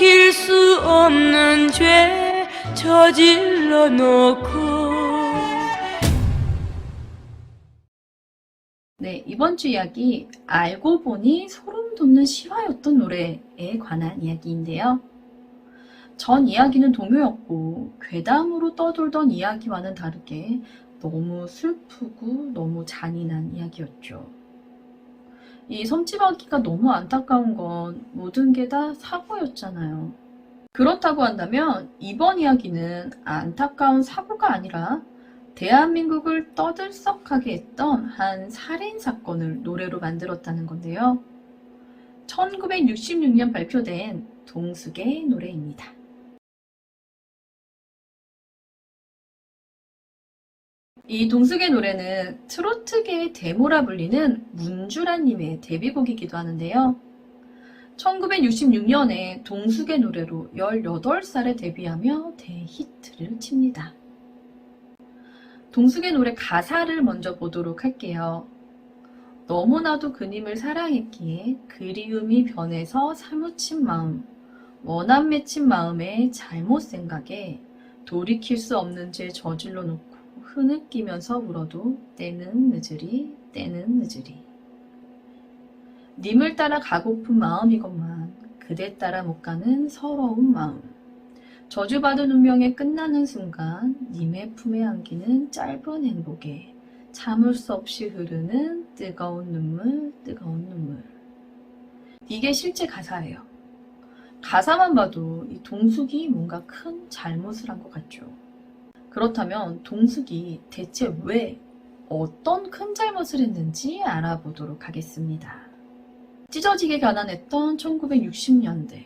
돌이킬 수 없는 죄 저질러 놓고. 네, 이번 주 이야기 알고 보니 소름 돋는 실화였던 노래에 관한 이야기인데요. 전 이야기는 동요였고 괴담으로 떠돌던 이야기와는 다르게 너무 슬프고 너무 잔인한 이야기였죠. 이 섬지박이가 너무 안타까운 건 모든 게 다 사고였잖아요. 그렇다고 한다면 이번 이야기는 안타까운 사고가 아니라 대한민국을 떠들썩하게 했던 한 살인사건을 노래로 만들었다는 건데요. 1966년 발표된 동숙의 노래입니다. 이 동숙의 노래는 트로트계의 데모라 불리는 문주라님의 데뷔곡이기도 하는데요. 1966년에 동숙의 노래로 18살에 데뷔하며 대히트를 칩니다. 동숙의 노래 가사를 먼저 보도록 할게요. 너무나도 그님을 사랑했기에 그리움이 변해서 사무친 마음, 원한 맺힌 마음에 잘못 생각에 돌이킬 수 없는 죄 저질러 놓고 흐느끼면서 울어도 때는 늦으리 때는 늦으리. 님을 따라 가고픈 마음이건만 그대 따라 못 가는 서러운 마음. 저주받은 운명에 끝나는 순간 님의 품에 안기는 짧은 행복에 참을 수 없이 흐르는 뜨거운 눈물 뜨거운 눈물. 이게 실제 가사예요. 가사만 봐도 이 동숙이 뭔가 큰 잘못을 한 것 같죠. 그렇다면 동숙이 대체 왜 어떤 큰 잘못을 했는지 알아보도록 하겠습니다. 찢어지게 가난했던 1960년대.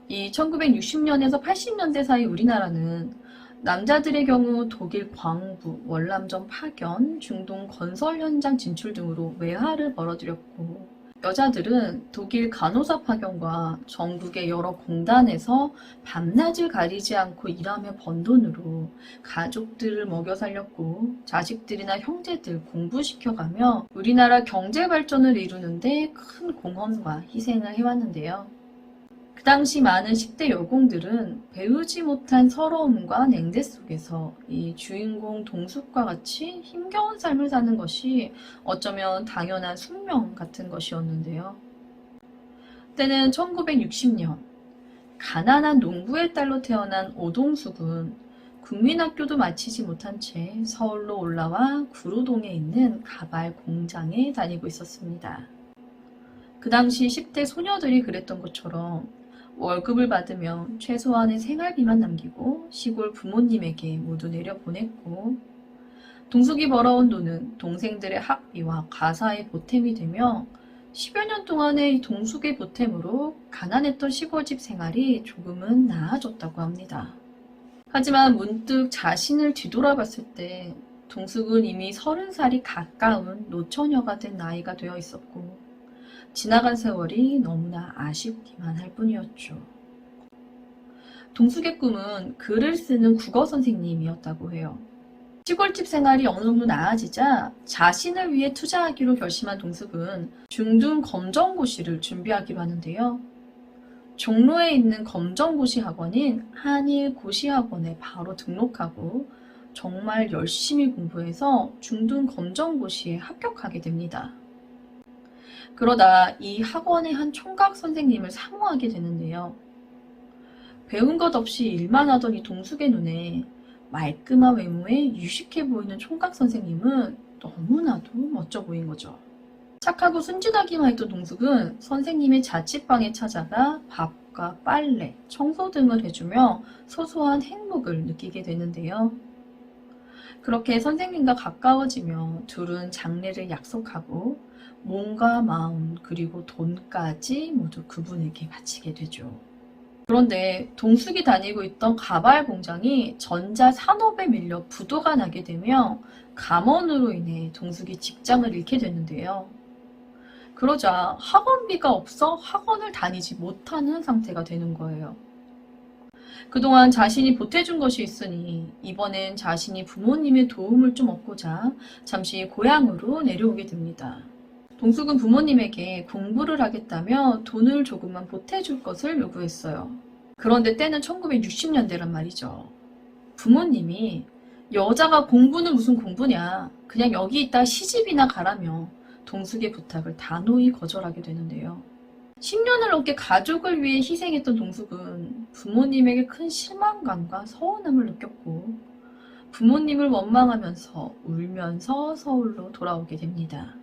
이 1960년에서 80년대 사이 우리나라는 남자들의 경우 독일 광부, 월남전 파견, 중동 건설 현장 진출 등으로 외화를 벌어들였고, 여자들은 독일 간호사 파견과 전국의 여러 공단에서 밤낮을 가리지 않고 일하며 번 돈으로 가족들을 먹여 살렸고, 자식들이나 형제들 공부시켜가며 우리나라 경제 발전을 이루는데 큰 공헌과 희생을 해왔는데요. 그 당시 많은 10대 여공들은 배우지 못한 서러움과 냉대 속에서 이 주인공 동숙과 같이 힘겨운 삶을 사는 것이 어쩌면 당연한 숙명 같은 것이었는데요. 때는 1960년 가난한 농부의 딸로 태어난 오동숙은 국민학교도 마치지 못한 채 서울로 올라와 구로동에 있는 가발 공장에 다니고 있었습니다. 그 당시 10대 소녀들이 그랬던 것처럼 월급을 받으면 최소한의 생활비만 남기고 시골 부모님에게 모두 내려보냈고, 동숙이 벌어온 돈은 동생들의 학비와 가사의 보탬이 되며 10여 년 동안의 동숙의 보탬으로 가난했던 시골집 생활이 조금은 나아졌다고 합니다. 하지만 문득 자신을 뒤돌아봤을 때 동숙은 이미 30살이 가까운 노처녀가 된 나이가 되어 있었고, 지나간 세월이 너무나 아쉽기만 할 뿐이었죠. 동숙의 꿈은 글을 쓰는 국어 선생님이었다고 해요. 시골집 생활이 어느 정도 나아지자 자신을 위해 투자하기로 결심한 동숙은 중등 검정고시를 준비하기로 하는데요. 종로에 있는 검정고시 학원인 한일고시학원에 바로 등록하고 정말 열심히 공부해서 중등 검정고시에 합격하게 됩니다. 그러다 이 학원의 한 총각 선생님을 사모하게 되는데요. 배운 것 없이 일만 하던 이 동숙의 눈에 말끔한 외모에 유식해 보이는 총각 선생님은 너무나도 멋져 보인 거죠. 착하고 순진하기만 했던 동숙은 선생님의 자취방에 찾아가 밥과 빨래, 청소 등을 해주며 소소한 행복을 느끼게 되는데요. 그렇게 선생님과 가까워지며 둘은 장래를 약속하고 몸과 마음 그리고 돈까지 모두 그분에게 바치게 되죠. 그런데 동숙이 다니고 있던 가발 공장이 전자산업에 밀려 부도가 나게 되며 감원으로 인해 동숙이 직장을 잃게 되는데요. 그러자 학원비가 없어 학원을 다니지 못하는 상태가 되는 거예요. 그동안 자신이 보태준 것이 있으니 이번엔 자신이 부모님의 도움을 좀 얻고자 잠시 고향으로 내려오게 됩니다. 동숙은 부모님에게 공부를 하겠다며 돈을 조금만 보태줄 것을 요구했어요. 그런데 때는 1960년대란 말이죠. 부모님이 여자가 공부는 무슨 공부냐, 그냥 여기 있다 시집이나 가라며 동숙의 부탁을 단호히 거절하게 되는데요. 10년을 넘게 가족을 위해 희생했던 동숙은 부모님에게 큰 실망감과 서운함을 느꼈고 부모님을 원망하면서 울면서 서울로 돌아오게 됩니다.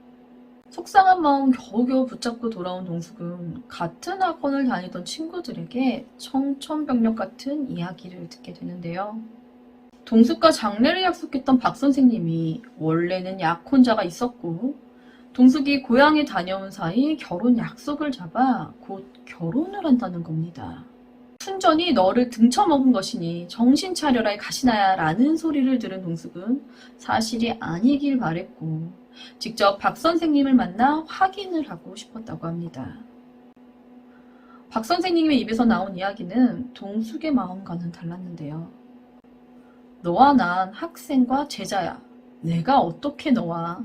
속상한 마음 겨우겨우 붙잡고 돌아온 동숙은 같은 학원을 다니던 친구들에게 청천벽력 같은 이야기를 듣게 되는데요. 동숙과 장례를 약속했던 박 선생님이 원래는 약혼자가 있었고 동숙이 고향에 다녀온 사이 결혼 약속을 잡아 곧 결혼을 한다는 겁니다. 순전히 너를 등쳐먹은 것이니 정신 차려라 가시나야 라는 소리를 들은 동숙은 사실이 아니길 바랬고 직접 박 선생님을 만나 확인을 하고 싶었다고 합니다. 박 선생님의 입에서 나온 이야기는 동숙의 마음과는 달랐는데요. 너와 난 학생과 제자야. 내가 어떻게 너와?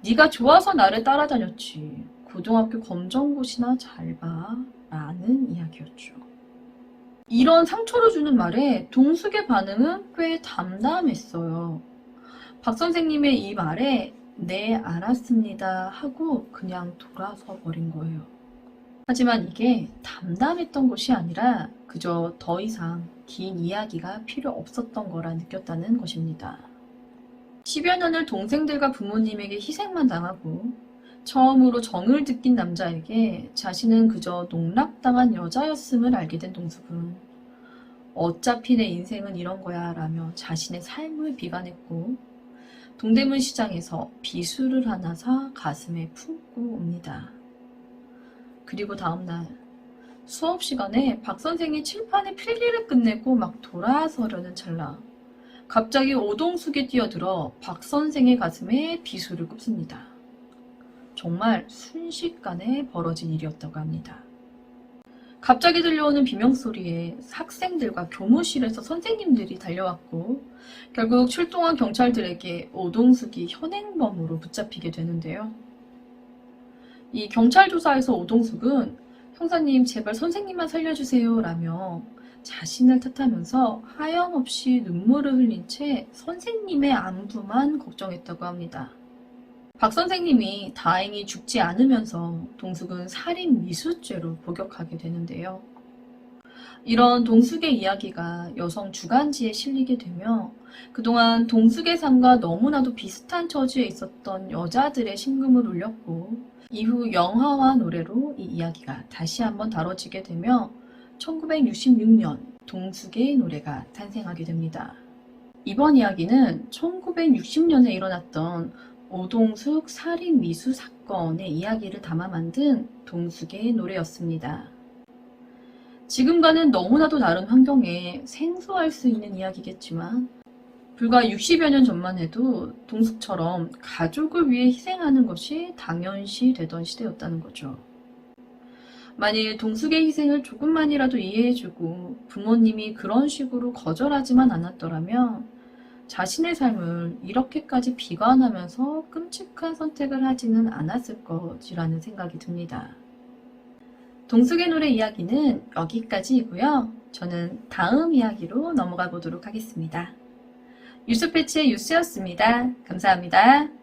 네가 좋아서 나를 따라다녔지. 고등학교 검정고시나 잘 봐. 라는 이야기였죠. 이런 상처를 주는 말에 동숙의 반응은 꽤 담담했어요. 박 선생님의 이 말에 네 알았습니다 하고 그냥 돌아서 버린 거예요. 하지만 이게 담담했던 것이 아니라 그저 더 이상 긴 이야기가 필요 없었던 거라 느꼈다는 것입니다. 10여 년을 동생들과 부모님에게 희생만 당하고 처음으로 정을 느낀 남자에게 자신은 그저 농락당한 여자였음을 알게 된 동숙은 어차피 내 인생은 이런 거야 라며 자신의 삶을 비관했고 동대문 시장에서 비수를 하나 사 가슴에 품고 옵니다. 그리고 다음날 수업 시간에 박 선생이 칠판에 필기를 끝내고 막 돌아서려는 찰나 갑자기 오동숙이 뛰어들어 박 선생의 가슴에 비수를 꼽습니다. 정말 순식간에 벌어진 일이었다고 합니다. 갑자기 들려오는 비명소리에 학생들과 교무실에서 선생님들이 달려왔고 결국 출동한 경찰들에게 오동숙이 현행범으로 붙잡히게 되는데요. 이 경찰 조사에서 오동숙은 형사님 제발 선생님만 살려주세요 라며 자신을 탓하면서 하염없이 눈물을 흘린 채 선생님의 안부만 걱정했다고 합니다. 박 선생님이 다행히 죽지 않으면서 동숙은 살인 미수죄로 복역하게 되는데요. 이런 동숙의 이야기가 여성 주간지에 실리게 되며 그동안 동숙의 삶과 너무나도 비슷한 처지에 있었던 여자들의 심금을 울렸고 이후 영화와 노래로 이 이야기가 다시 한번 다뤄지게 되며 1966년 동숙의 노래가 탄생하게 됩니다. 이번 이야기는 1960년에 일어났던 오동숙 살인 미수 사건의 이야기를 담아 만든 동숙의 노래였습니다. 지금과는 너무나도 다른 환경에 생소할 수 있는 이야기겠지만 불과 60여 년 전만 해도 동숙처럼 가족을 위해 희생하는 것이 당연시 되던 시대였다는 거죠. 만일 동숙의 희생을 조금만이라도 이해해주고 부모님이 그런 식으로 거절하지만 않았더라면 자신의 삶을 이렇게까지 비관하면서 끔찍한 선택을 하지는 않았을 것이라는 생각이 듭니다. 동숙의 노래 이야기는 여기까지이고요. 저는 다음 이야기로 넘어가 보도록 하겠습니다. 뉴스패치의 뉴스였습니다. 감사합니다.